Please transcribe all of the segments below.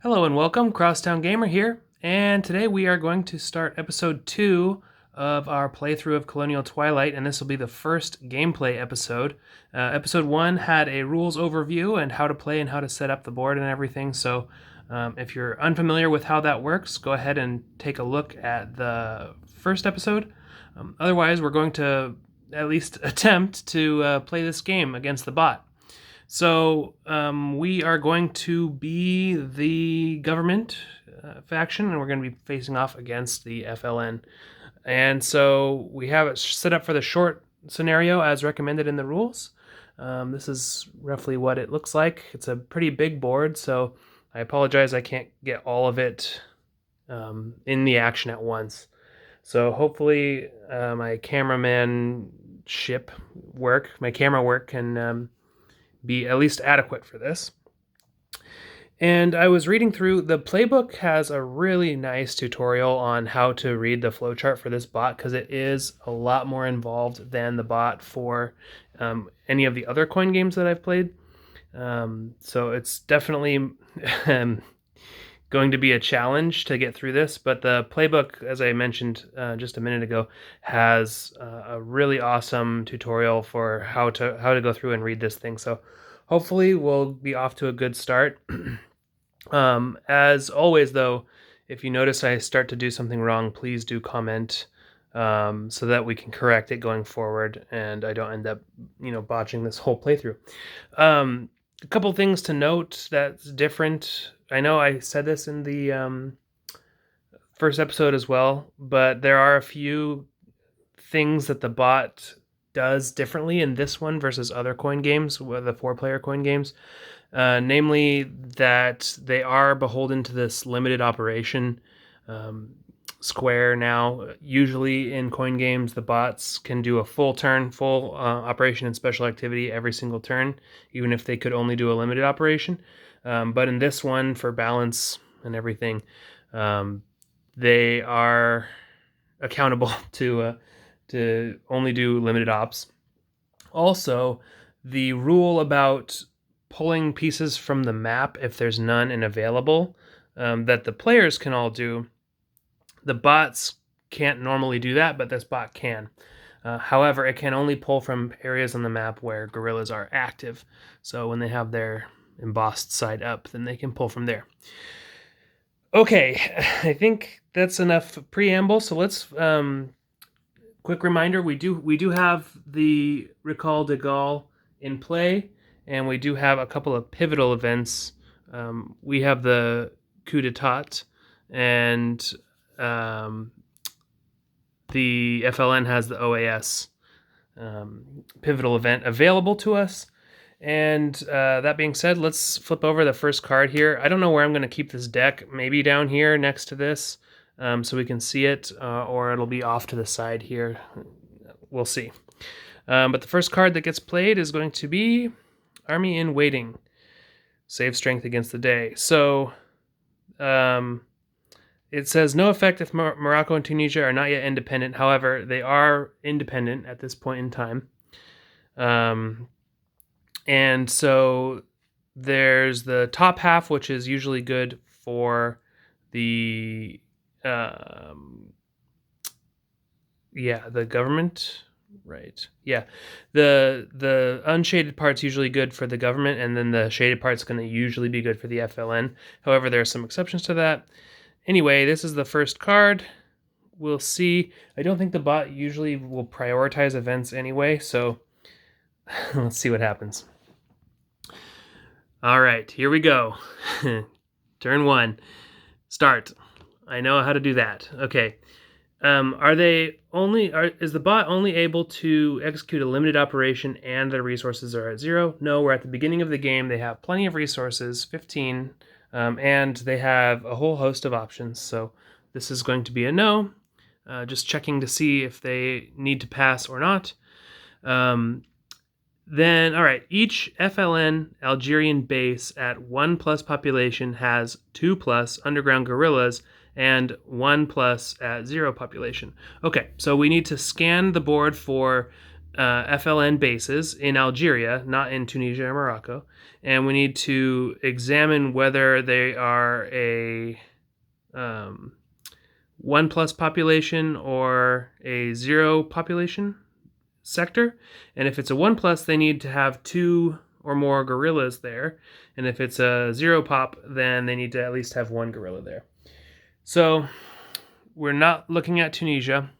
Hello and welcome, Crosstown Gamer here, and today we are going to start episode 2 of our playthrough of Colonial Twilight, and this will be the first gameplay episode. Episode 1 had a rules overview and how to play and how to set up the board and everything, so if you're unfamiliar with how that works, go ahead and take a look at the first episode. Otherwise, we're going to at least attempt to play this game against the bot. So we are going to be the government faction, and we're going to be facing off against the FLN. And so we have it set up for the short scenario as recommended in the rules. This is roughly what it looks like. It's a pretty big board, so I apologize I can't get all of it in the action at once. So hopefully my camera work can be at least adequate for this. And I was reading through, the playbook has a really nice tutorial on how to read the flowchart for this bot, because it is a lot more involved than the bot for any of the other coin games that I've played. So it's definitely going to be a challenge to get through this, but the playbook, as I mentioned just a minute ago, has a really awesome tutorial for how to go through and read this thing. So hopefully we'll be off to a good start. As always, though, if you notice I start to do something wrong, please do comment so that we can correct it going forward and I don't end up, botching this whole playthrough. A couple things to note that's different. I know I said this in the first episode as well, but there are a few things that the bot does differently in this one versus other coin games, the 4-player coin games. Namely that they are beholden to this limited operation square now. Usually in coin games, the bots can do a full operation and special activity every single turn, even if they could only do a limited operation. But in this one, for balance and everything, they are accountable to only do limited ops. Also, the rule about pulling pieces from the map if there's none and available, that the players can all do, the bots can't normally do that, but this bot can. However, it can only pull from areas on the map where guerrillas are active. So when they have their embossed side up, then they can pull from there. Okay, I think that's enough preamble. So let's quick reminder: we do have the Recall de Gaulle in play, and we do have a couple of pivotal events. We have the coup d'etat, and the FLN has the OAS pivotal event available to us. And that being said, let's flip over the first card here. I don't know where I'm going to keep this deck. Maybe down here next to this, so we can see it, or it'll be off to the side here. We'll see. But the first card that gets played is going to be Army in Waiting. Save strength against the day. So it says no effect if Morocco and Tunisia are not yet independent. However, they are independent at this point in time. And so there's the top half, which is usually good for the the government, right? Yeah, the unshaded part's usually good for the government, and then the shaded part's going to usually be good for the FLN. However, there are some exceptions to that. Anyway, this is the first card. We'll see. I don't think the bot usually will prioritize events anyway, so let's see what happens. All right, here we go. Turn 1. Start. I know how to do that. Okay. Is the bot only able to execute a limited operation and their resources are at 0? No, we're at the beginning of the game. They have plenty of resources, 15, and they have a whole host of options. So this is going to be a no. Just checking to see if they need to pass or not. Then, all right, each FLN Algerian base at 1+ population has 2+ underground guerrillas and 1+ at 0 population. Okay, so we need to scan the board for FLN bases in Algeria, not in Tunisia or Morocco, and we need to examine whether they are a 1+ population or a 0 population sector. And if it's a 1+, they need to have 2 or more gorillas there. And if it's a 0 pop, then they need to at least have 1 gorilla there. So we're not looking at Tunisia.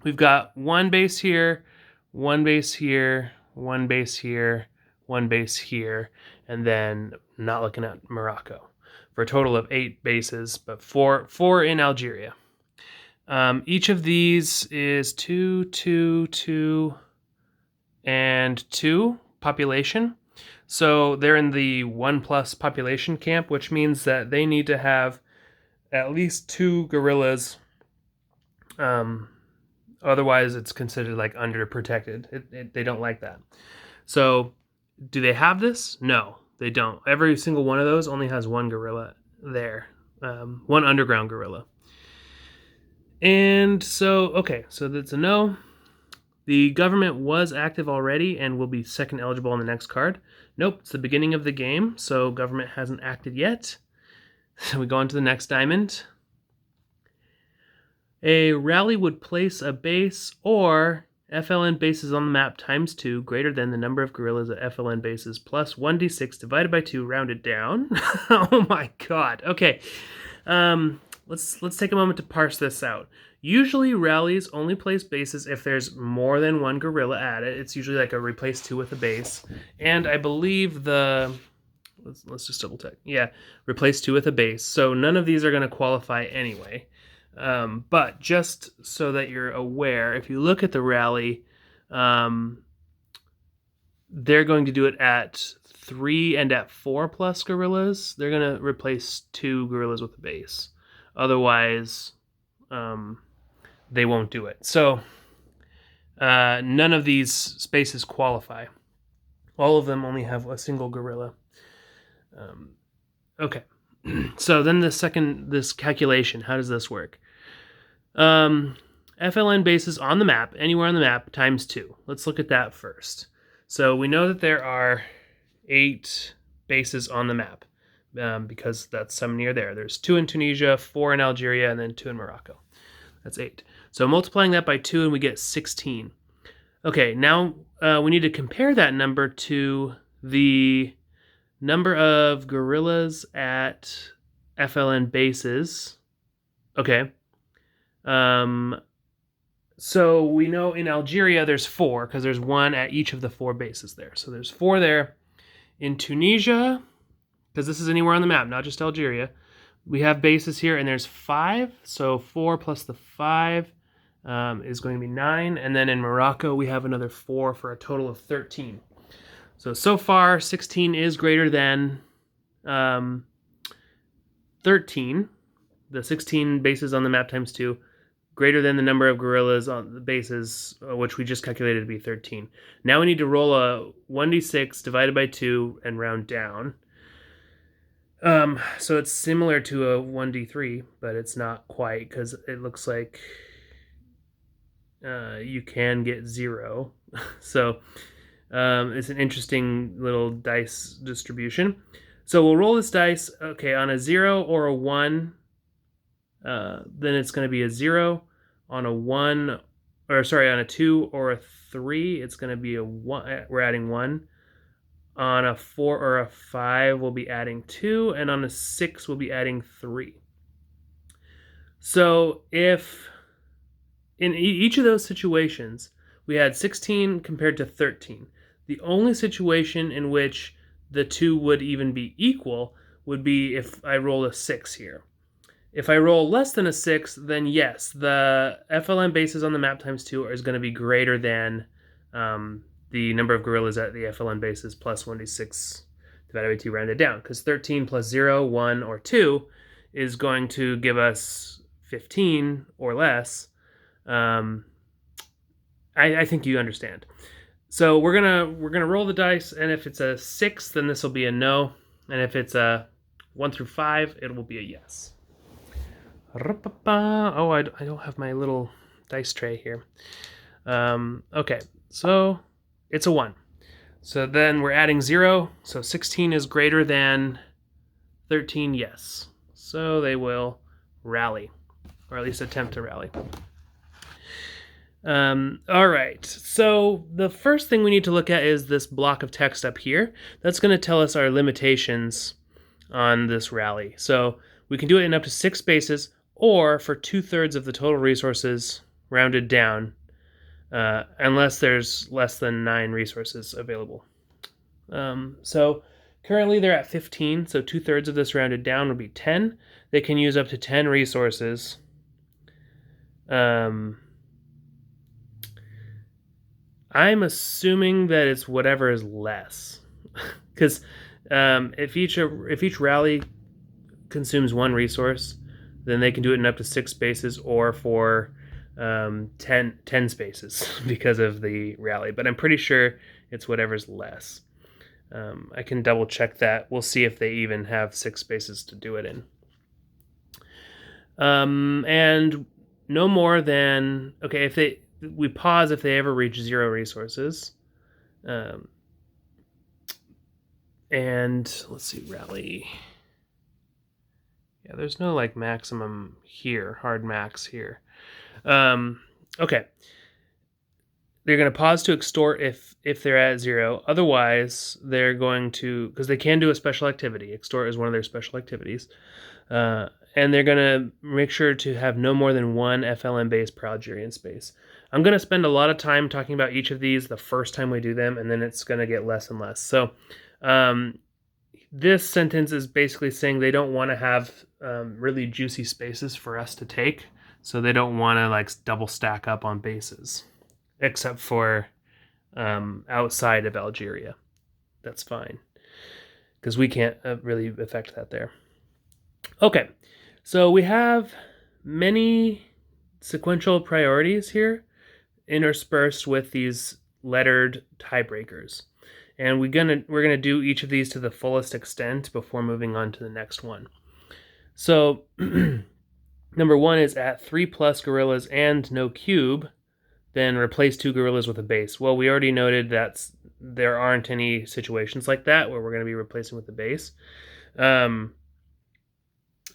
We've got 1 base here, 1 base here, 1 base here, 1 base here, and then not looking at Morocco, for a total of 8 bases, but 4 in Algeria. Each of these is 2, 2, 2, and 2 population. So they're in the 1+ population camp, which means that they need to have at least 2 gorillas. Otherwise, it's considered like underprotected. They don't like that. So do they have this? No, they don't. Every single one of those only has 1 gorilla there, 1 underground gorilla. And so, okay, so that's a no. The government was active already and will be second eligible on the next card. Nope, it's the beginning of the game, so government hasn't acted yet. So we go on to the next diamond. A rally would place a base or FLN bases on the map times 2 greater than the number of gorillas at FLN bases plus 1d6 divided by 2 rounded down. Oh my god. Okay. Let's take a moment to parse this out. Usually rallies only place bases if there's more than 1 gorilla at it. It's usually like a replace 2 with a base. And I believe let's just double check. Yeah, replace 2 with a base. So none of these are going to qualify anyway. But just so that you're aware, if you look at the rally, they're going to do it at 3 and at 4+ gorillas. They're going to replace 2 gorillas with a base. Otherwise, they won't do it. So none of these spaces qualify. All of them only have a single gorilla. Okay. So then this calculation, how does this work? FLN bases on the map, anywhere on the map, times 2. Let's look at that first. So we know that there are 8 bases on the map, because that's some near there. There's 2 in Tunisia, 4 in Algeria, and then 2 in Morocco. That's 8. So multiplying that by 2 and we get 16. Okay, now we need to compare that number to the number of gorillas at FLN bases. Okay. So we know in Algeria there's 4 because there's 1 at each of the 4 bases there. So there's 4 there. In Tunisia, because this is anywhere on the map, not just Algeria, we have bases here and there's 5. So 4 plus the 5 is going to be 9. And then in Morocco, we have another 4 for a total of 13. So far, 16 is greater than 13. The 16 bases on the map times 2, greater than the number of gorillas on the bases, which we just calculated to be 13. Now we need to roll a 1d6 divided by 2 and round down. So it's similar to a 1d3, but it's not quite because it looks like you can get 0. So it's an interesting little dice distribution. So we'll roll this dice. Okay, on a 0 or a 1, then it's going to be a 0. On a 1, or sorry, on a 2 or a 3, it's going to be a 1. We're adding 1. On a 4 or a 5, we'll be adding 2. And on a 6, we'll be adding 3. So if in each of those situations, we had 16 compared to 13, the only situation in which the 2 would even be equal would be if I roll a 6 here. If I roll less than a 6, then yes, the FLN bases on the map times 2 is going to be greater than the number of gorillas at the FLN bases plus 1d6 divided by 2 rounded down, because 13 plus 0, 1, or 2 is going to give us 15 or less. I think you understand. So we're gonna roll the dice, and if it's a 6, then this will be a no, and if it's a 1 through 5, it will be a yes. Oh, I don't have my little dice tray here. Okay, So it's a 1. So then we're adding 0. So 16 is greater than 13, yes. So they will rally, or at least attempt to rally. All right, so the first thing we need to look at is this block of text up here. That's going to tell us our limitations on this rally. So we can do it in up to 6 spaces, or for 2/3 of the total resources rounded down, unless there's less than 9 resources available. So currently they're at 15, so 2/3 of this rounded down would be 10. They can use up to 10 resources. I'm assuming that it's whatever is less, because if each rally consumes 1 resource, then they can do it in up to 6 spaces or for 10 spaces because of the rally. But I'm pretty sure it's whatever's less. I can double check that. We'll see if they even have 6 spaces to do it in. And no more than, okay, if we pause if they ever reach 0 resources. And let's see, rally. Yeah, there's no like maximum here, hard max here. Okay. They're going to pause to extort if they're at 0. Otherwise, they're going to, because they can do a special activity. Extort is one of their special activities. And they're going to make sure to have no more than 1 FLN base per Algerian space. I'm going to spend a lot of time talking about each of these the first time we do them, and then it's going to get less and less. So this sentence is basically saying they don't want to have really juicy spaces for us to take. So they don't want to like double stack up on bases, except for outside of Algeria. That's fine, because we can't really affect that there. Okay, so we have many sequential priorities here interspersed with these lettered tiebreakers. And we're gonna do each of these to the fullest extent before moving on to the next one. So number 1 is at 3+ gorillas and no cube, then replace 2 gorillas with a base. Well, we already noted that there aren't any situations like that where we're going to be replacing with the base.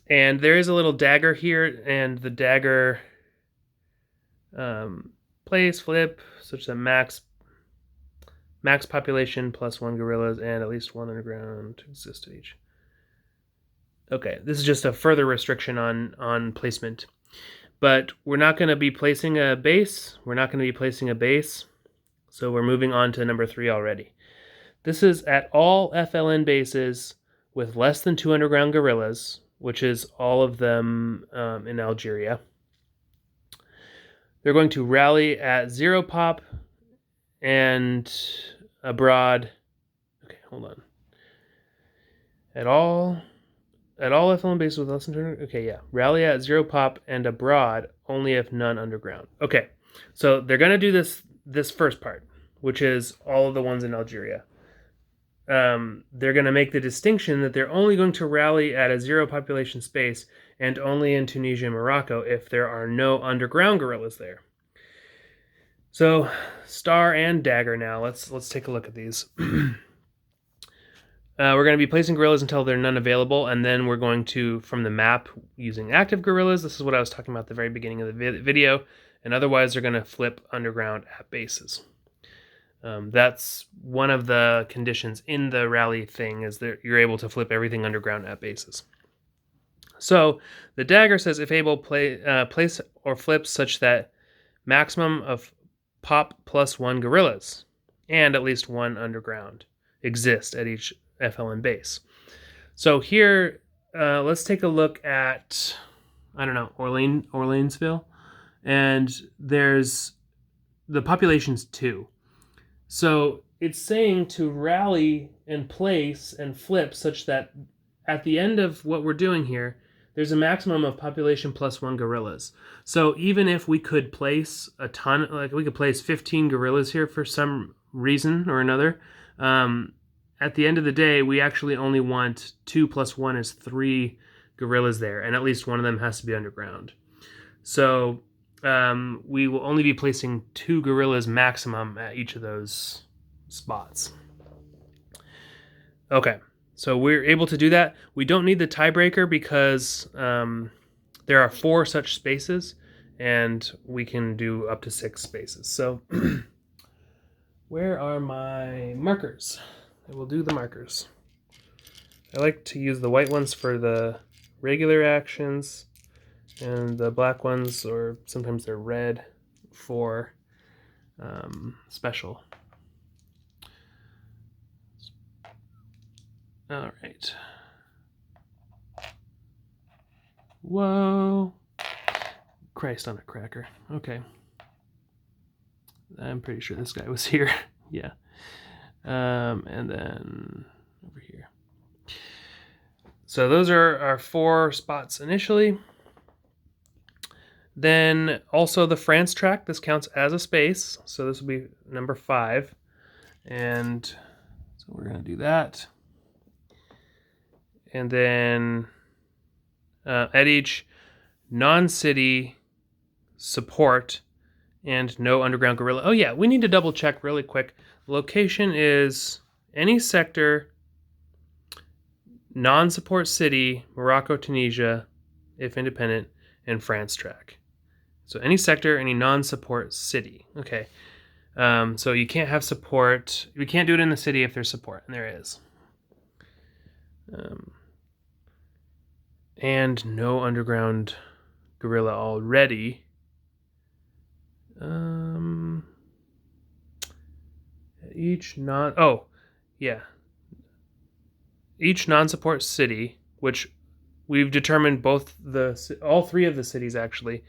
And there is a little dagger here, and the dagger place, flip, such that max population plus 1 gorillas and at least 1 underground to exist at each. Okay, this is just a further restriction on placement. But we're not going to be placing a base. So we're moving on to number 3 already. This is at all FLN bases with less than 2 underground gorillas, which is all of them in Algeria. They're going to rally at 0 pop and abroad. Okay, hold on. At all FLN bases with less than 200. Okay, yeah. Rally at 0 pop and abroad only if none underground. Okay, so they're going to do this first part, which is all of the ones in Algeria. They're going to make the distinction that they're only going to rally at a 0 population space and only in Tunisia and Morocco if there are no underground gorillas there. So star and dagger now. Let's take a look at these. We're going to be placing gorillas until there are none available, and then we're going to, from the map, using active gorillas. This is what I was talking about at the very beginning of the video. And otherwise, they're going to flip underground at bases. That's one of the conditions in the rally thing, is that you're able to flip everything underground at bases. So the dagger says, if able, place or flip such that maximum of pop plus 1 gorillas and at least 1 underground exist at each FLN base. So here, let's take a look at, I don't know, Orleansville, and there's the population's 2. So it's saying to rally and place and flip such that at the end of what we're doing here, there's a maximum of population plus 1 gorillas. So even if we could place a ton, like we could place 15 gorillas here for some reason or another, at the end of the day, we actually only want 2 plus 1 is 3 gorillas there, and at least one of them has to be underground. So we will only be placing 2 gorillas maximum at each of those spots. Okay, so we're able to do that. We don't need the tiebreaker because there are 4 such spaces, and we can do up to 6 spaces. So where are my markers? I will do the markers. I like to use the white ones for the regular actions, and the black ones, or sometimes they're red, for special. All right. Whoa. Christ on a cracker. Okay. I'm pretty sure this guy was here. Yeah. And then over here. So those are our 4 spots initially. Then also the France track, this counts as a space. So this will be number 5. And so we're going to do that. And then at each non-city support and no underground guerrilla. Oh yeah, we need to double check really quick. Location is any sector, non-support city, Morocco, Tunisia, if independent, and France track. So any sector, any non-support city. Okay. So you can't have support. We can't do it in the city if there's support, and there is. And no underground guerrilla already. Each non-support city, which we've determined all 3 of the cities actually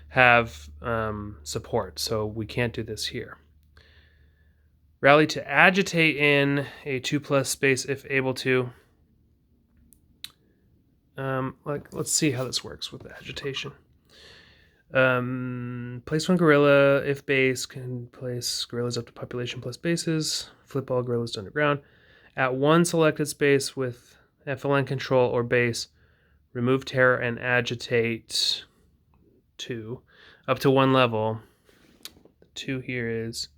have support, so we can't do this here. Rally to agitate in a 2+ space if able to. Let's see how this works with the agitation. Place 1 guerrilla if base, can place guerrillas up to population plus bases. Flip all guerrillas to underground. At 1 selected space with FLN control or base, remove terror and agitate 2 up to 1 level. The 2 here is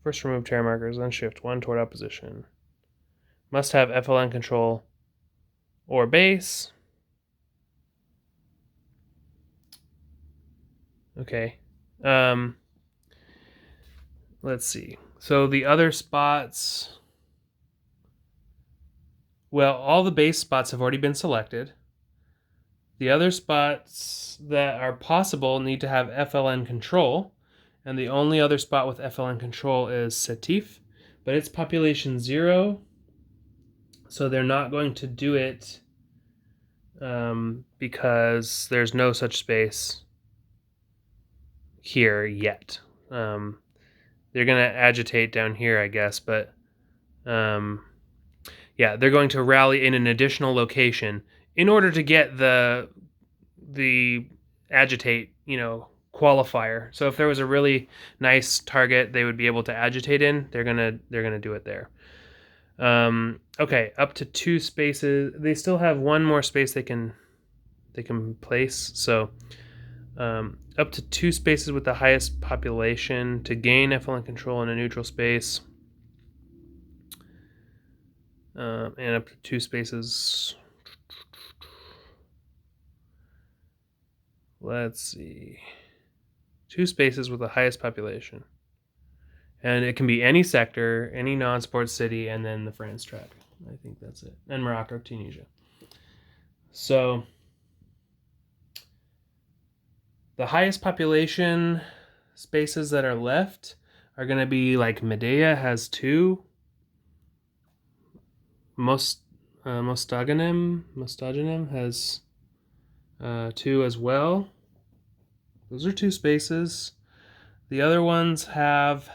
first remove terror markers, then shift 1 toward opposition. Must have FLN control or base. Okay. Let's see. So the other spots, well, all the base spots have already been selected. The other spots that are possible need to have FLN control, and the only other spot with FLN control is Setif, but it's population 0, so they're not going to do it because there's no such space here yet. They're going to agitate down here, I guess, but yeah, they're going to rally in an additional location in order to get the agitate, qualifier. So if there was a really nice target they would be able to agitate in, they're gonna do it there. Okay, up to 2 spaces. They still have 1 more space they can place. So up to 2 spaces with the highest population to gain FLN control in a neutral space. And up to 2 spaces. Let's see. 2 spaces with the highest population. And it can be any sector, any non-sports city, and then the France track. I think that's it. And Morocco, Tunisia. So the highest population spaces that are left are going to be like Medea has 2. Mostaganem has 2 as well. Those are 2 spaces. The other ones have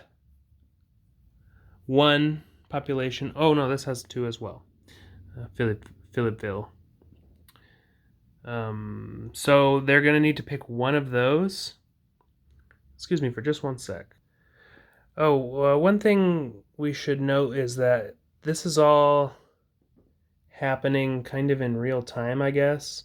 1 population. Oh no, this has 2 as well. Philippeville. So they're going to need to pick one of those. Excuse me for just 1 sec. Oh, one thing we should note is that this is all happening kind of in real time, I guess.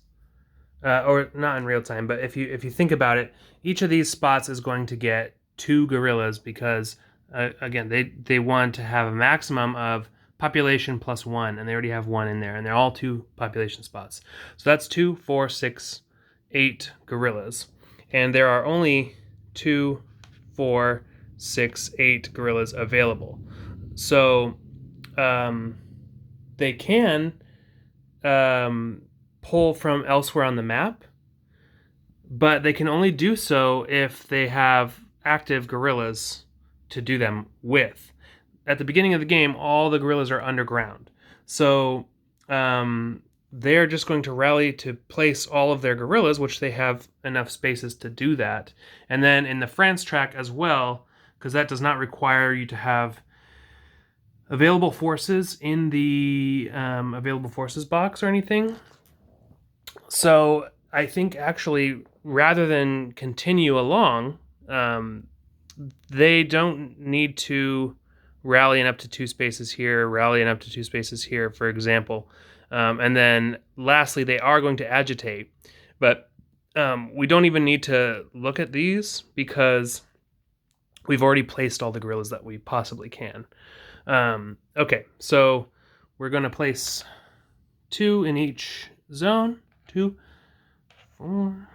or not in real time, but if you think about it, each of these spots is going to get 2 guerrillas because again they want to have a maximum of population plus 1, and they already have 1 in there, and they're all 2 population spots. So that's 2, 4, 6, 8 guerrillas, and there are only 2, 4, 6, 8 guerrillas available. So they can pull from elsewhere on the map, but they can only do so if they have active guerrillas to do them with. At the beginning of the game, all the guerrillas are underground. So they're just going to rally to place all of their guerrillas, which they have enough spaces to do that. And then in the France track as well, because that does not require you to have available forces in the available forces box or anything. So I think actually, rather than continue along, they don't need to rally in up to 2 spaces here, rally in up to 2 spaces here, for example. And then lastly, they are going to agitate. But we don't even need to look at these because we've already placed all the guerrillas that we possibly can. Okay, so we're going to place 2 in each zone. 2, 4,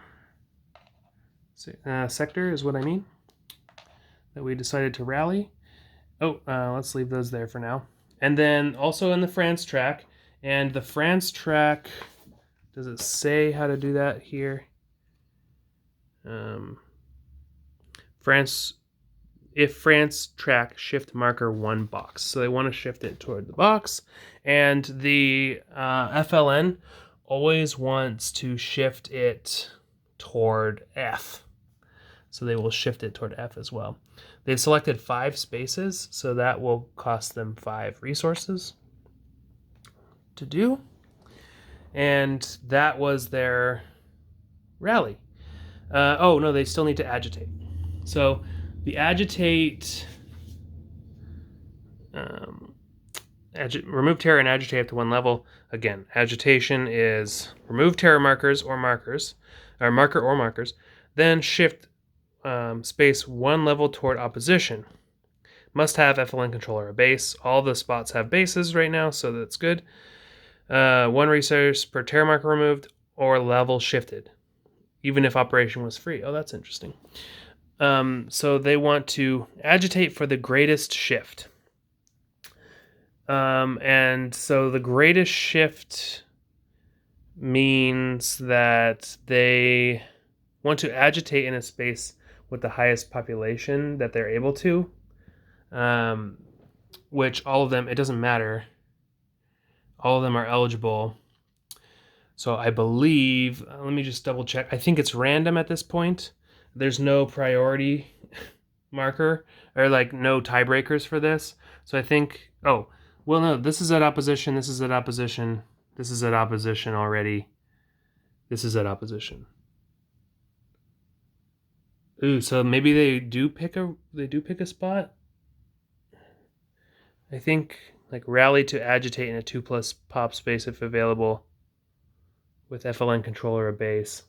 sector is what I mean, that we decided to rally. Oh, let's leave those there for now. And then also in the France track, and the France track, does it say how to do that here? If France track, shift marker 1 box. So they want to shift it toward the box, and the FLN always wants to shift it toward F. So they will shift it toward F as well. They've selected 5 spaces, so that will cost them 5 resources to do. And that was their rally. Oh, no, they still need to agitate. So the agitate... remove terror and agitate up to 1 level. Again, agitation is remove terror markers or markers, or marker or markers, then shift space 1 level toward opposition. Must have FLN controller a base. All the spots have bases right now, so that's good. 1 resource per terror marker removed or level shifted, even if operation was free. Oh, that's interesting. So they want to agitate for the greatest shift. And so the greatest shift means that they want to agitate in a space with the highest population that they're able to, which all of them, it doesn't matter. All of them are eligible. So I believe, let me just double check. I think it's random at this point. There's no priority marker or like no tiebreakers for this. So I think, oh, well, no, this is at opposition, this is at opposition, this is at opposition already, this is at opposition. Ooh, so maybe they do pick a spot? I think like rally to agitate in a 2+ pop space if available with FLN controller or base.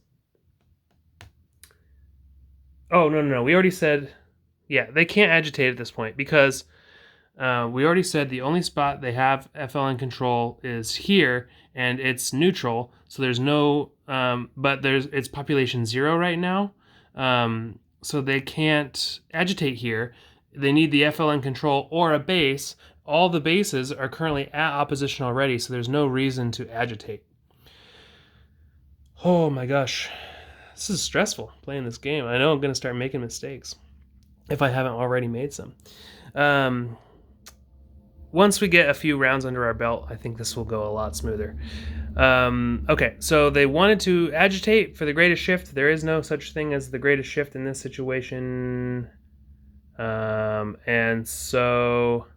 Oh, no, we already said, yeah, they can't agitate at this point because we already said the only spot they have FLN control is here, and it's neutral, so there's no, but it's population 0 right now, so they can't agitate here. They need the FLN control or a base. All the bases are currently at opposition already, so there's no reason to agitate. Oh my gosh, this is stressful playing this game. I know I'm going to start making mistakes if I haven't already made some. Once we get a few rounds under our belt, I think this will go a lot smoother. Okay, so they wanted to agitate for the greatest shift. There is no such thing as the greatest shift in this situation. And so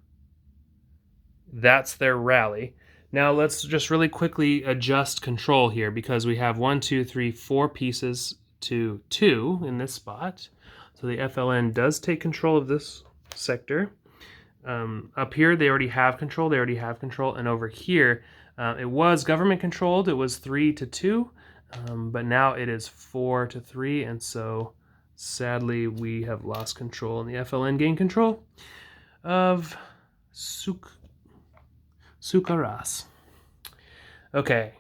that's their rally. Now let's just really quickly adjust control here because we have 1, 2, 3, 4 pieces to 2 in this spot. So the FLN does take control of this sector. Up here, they already have control. And over here, it was government controlled. It was 3 to 2. But now it is 4-3, and so sadly we have lost control, and the FLN gained control of Sukaras. Okay,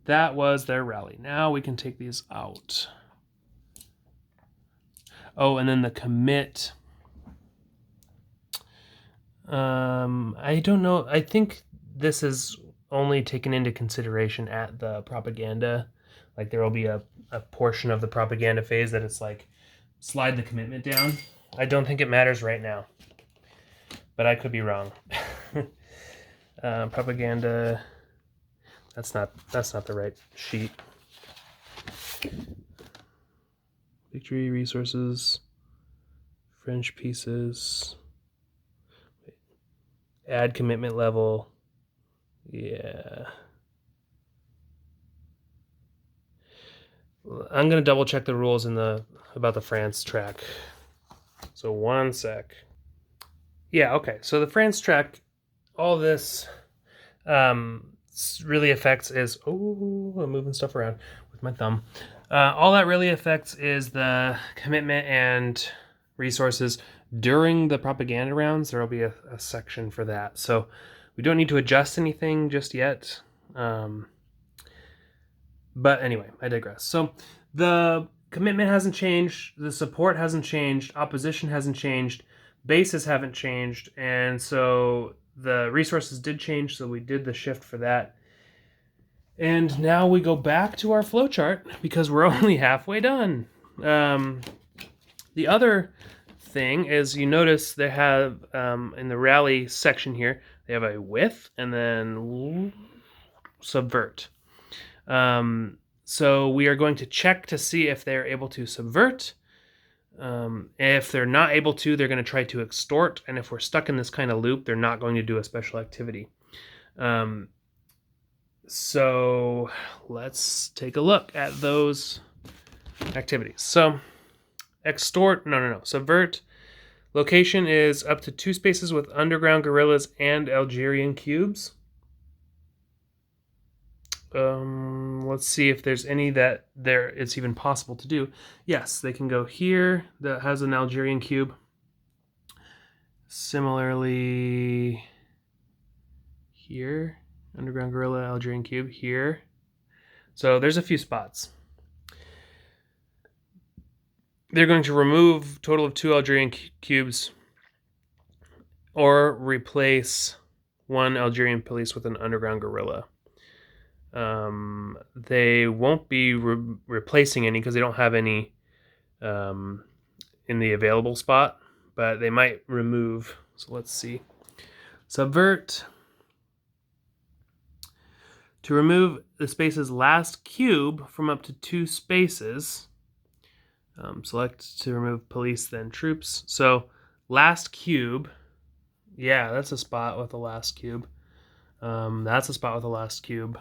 that was their rally. Now we can take these out. Oh, and then the commit. I don't know. I think this is only taken into consideration at the propaganda. Like there will be a portion of the propaganda phase that it's like slide the commitment down. I don't think it matters right now, but I could be wrong. Propaganda. That's not the right sheet. Victory resources, French pieces, add commitment level. Yeah. I'm gonna double check the rules in about the France track. So one sec. Yeah, okay. So the France track, all this really affects is I'm moving stuff around with my thumb. All that really affects is the commitment and resources during the propaganda rounds. There will be a section for that. So we don't need to adjust anything just yet. But anyway, I digress. So the commitment hasn't changed, the support hasn't changed, opposition hasn't changed, bases haven't changed, and so the resources did change, so we did the shift for that. And now we go back to our flowchart because we're only halfway done. The other thing is you notice they have in the rally section here, they have a with and then subvert. So we are going to check to see if they're able to subvert. If they're not able to, they're going to try to extort. And if we're stuck in this kind of loop, they're not going to do a special activity. So let's take a look at those activities. So extort, no, subvert. Location is up to 2 spaces with underground guerrillas and Algerian cubes. Let's see if there's any that it's even possible to do. Yes, they can go here. That has an Algerian cube. Similarly, here, underground guerrilla, Algerian cube here. So there's a few spots. They're going to remove a total of 2 Algerian cubes or replace 1 Algerian police with an underground guerrilla. They won't be replacing any because they don't have any in the available spot, but they might remove. So let's see. Subvert. To remove the space's last cube from up to 2 spaces, select to remove police, then troops. So last cube, yeah, that's a spot with the last cube. That's a spot with the last cube.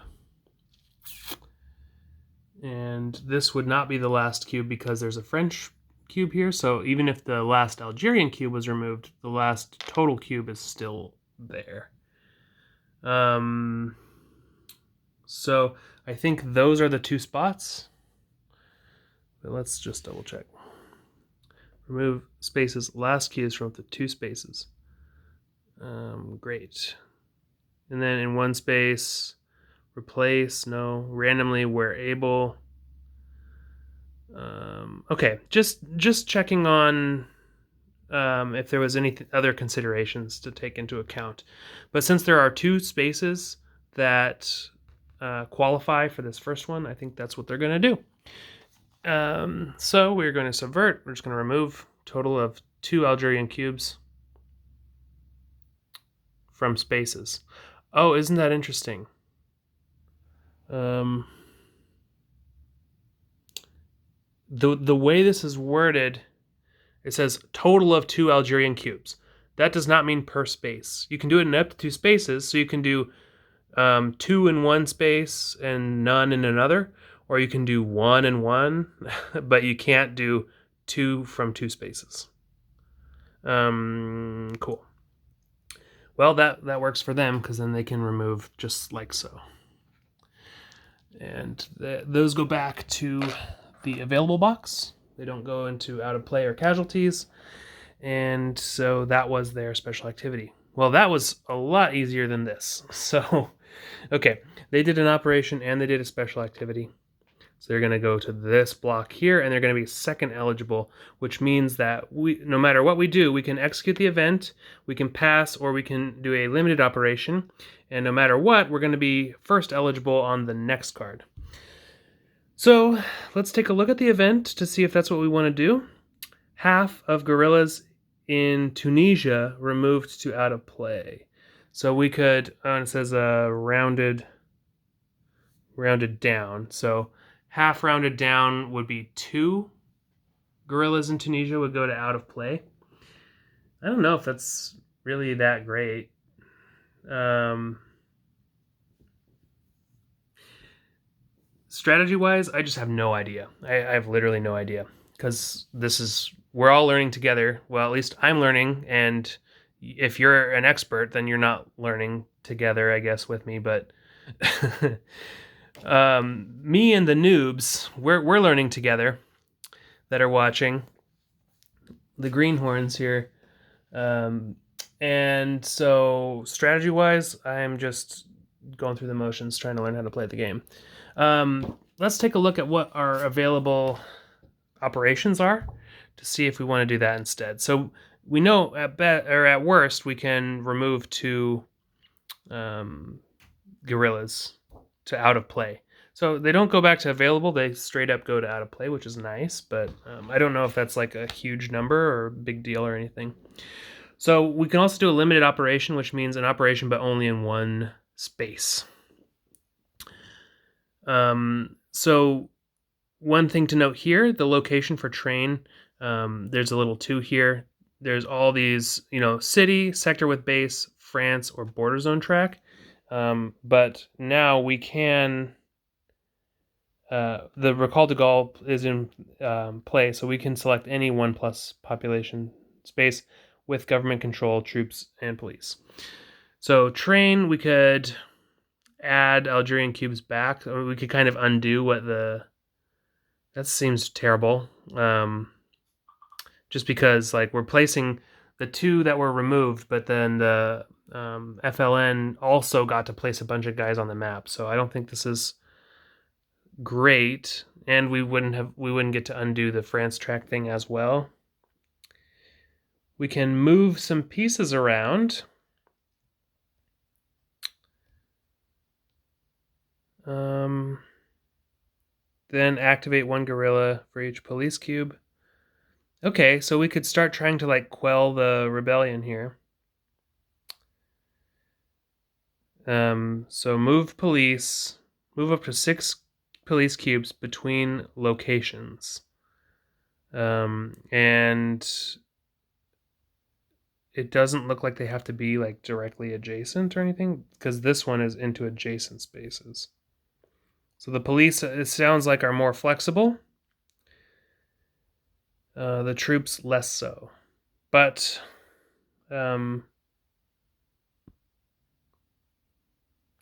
And this would not be the last cube because there's a French cube here. So even if the last Algerian cube was removed, the last total cube is still there. So I think those are the 2 spots. But let's just double check. Remove spaces, last cubes from the 2 spaces. Great. And then in 1 space, replace, no, randomly where able. Okay, just checking on if there was any other considerations to take into account. But since there are 2 spaces that qualify for this first one, I think that's what they're going to do. So we're going to subvert. We're just going to remove a total of 2 Algerian cubes from spaces. Oh, isn't that interesting? The way this is worded, it says total of 2 Algerian cubes. That does not mean per space. You can do it in up to 2 spaces, so you can do 2 in 1 space and none in another, or you can do 1 in 1, but you can't do 2 from 2 spaces. Cool. Well, that works for them because then they can remove just like so. And those go back to the available box. They don't go into out of play or casualties. And so that was their special activity. Well, that was a lot easier than this. So, okay, they did an operation and they did a special activity. So they're going to go to this block here, and they're going to be second eligible, which means that no matter what we do, we can execute the event, we can pass, or we can do a limited operation. And no matter what, we're going to be first eligible on the next card. So let's take a look at the event to see if that's what we want to do. Half of guerrillas in Tunisia removed to out of play. So we could, it says rounded down. So half rounded down would be 2 guerrillas in Tunisia would go to out of play. I don't know if that's really that great. Strategy-wise, I just have no idea. I have literally no idea. Because we're all learning together. Well, at least I'm learning, and if you're an expert, then you're not learning together, I guess, with me, but me and the noobs, we're learning together that are watching. The greenhorns here. And so strategy-wise, I'm just going through the motions, trying to learn how to play the game. Let's take a look at what our available operations are to see if we want to do that instead. So we know at worst we can remove 2 guerrillas to out of play. So they don't go back to available, they straight up go to out of play, which is nice, but I don't know if that's like a huge number or a big deal or anything. So we can also do a limited operation, which means an operation but only in one space. So one thing to note here, the location for train, there's a little 2 here. There's all these, city, sector with base, France, or border zone track. But now we can, the Recall de Gaulle is in play, so we can select any 1+ population space with government control, troops, and police. So train, we could add Algerian cubes back. We could kind of undo what that seems terrible. Just because we're placing the 2 that were removed, but then the FLN also got to place a bunch of guys on the map. So I don't think this is great, and we wouldn't get to undo the France track thing as well. We can move some pieces around. Then activate 1 guerrilla for each police cube. Okay, so we could start trying to quell the rebellion here. So move up to 6 police cubes between locations. And it doesn't look like they have to be directly adjacent or anything, because this one is into adjacent spaces. So the police, it sounds like, are more flexible. The troops less so. But okay,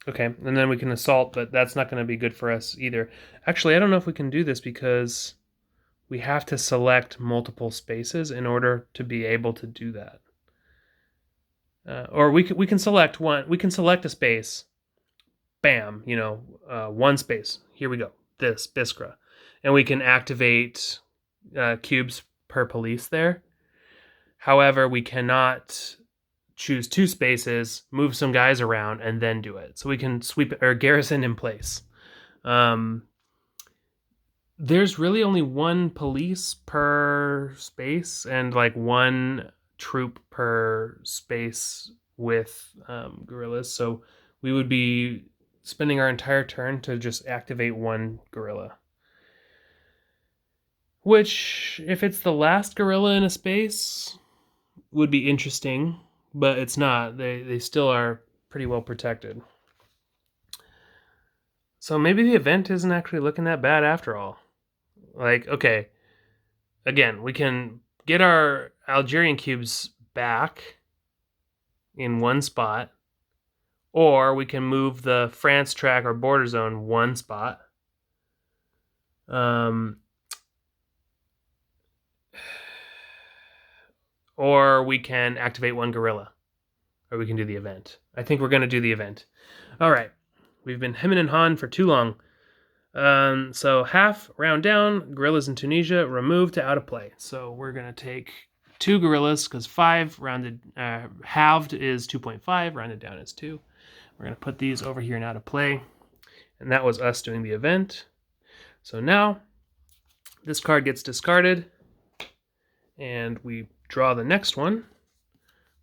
and then we can assault, but that's not going to be good for us either. Actually, I don't know if we can do this because we have to select multiple spaces in order to be able to do that. Or we can select one. We can select a space. Bam, 1 space. Here we go. This Biskra, and we can activate cubes per police there. However, we cannot choose 2 spaces, move some guys around, and then do it. So we can sweep it, or garrison in place. There's really only 1 police per space and 1 troop per space with guerrillas. So we would be spending our entire turn to just activate 1 guerrilla. Which, if it's the last guerrilla in a space, would be interesting, but it's not. They still are pretty well protected. So maybe the event isn't actually looking that bad after all. Okay, again, we can get our Algerian cubes back in 1 spot, Or we can move the France track or border zone one spot. Or we can activate one guerrilla. Or we can do the event. I think we're going to do the event. All right. We've been hemming and hawing for too long. So half, round down, guerrillas in Tunisia, removed to out of play. So we're going to take 2 guerrillas, because 5 rounded, halved is 2.5, rounded down is 2. We're going to put these over here and out of play. And that was us doing the event. So now, this card gets discarded, and we draw the next one,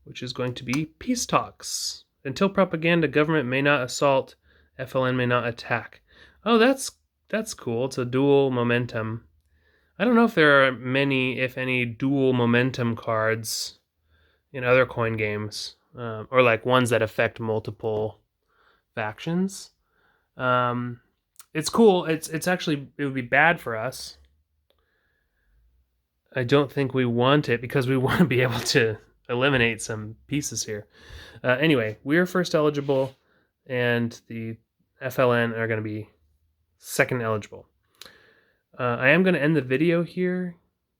which is going to be Peace Talks. Until propaganda, government may not assault, FLN may not attack. Oh, that's cool. It's a dual momentum. I don't know if there are many, if any, dual momentum cards in other coin games, or like ones that affect multiple factions. It's cool. It's actually, it would be bad for us. I don't think we want it because we want to be able to eliminate some pieces here. Anyway, we're first eligible, and the FLN are going to be second eligible. I am going to end the video here,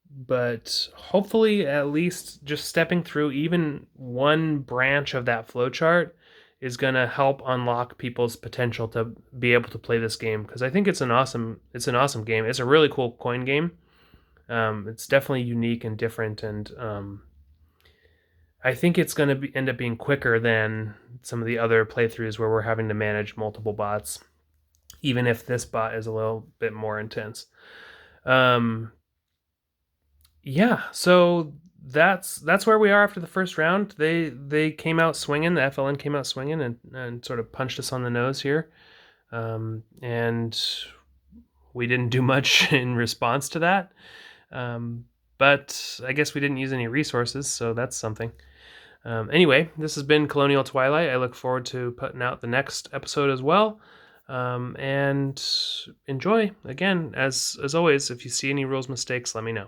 but hopefully at least just stepping through even one branch of that flowchart is going to help unlock people's potential to be able to play this game, because I think it's an awesome game. It's a really cool coin game. It's definitely unique and different, and I think it's going to end up being quicker than some of the other playthroughs where we're having to manage multiple bots, even if this bot is a little bit more intense. Yeah, so that's where we are after the first round. They came out swinging. The FLN came out swinging and sort of punched us on the nose here, and we didn't do much in response to that. But I guess we didn't use any resources, so that's something. Anyway, this has been Colonial Twilight. I look forward to putting out the next episode as well. And enjoy. Again, as always, if you see any rules mistakes, let me know.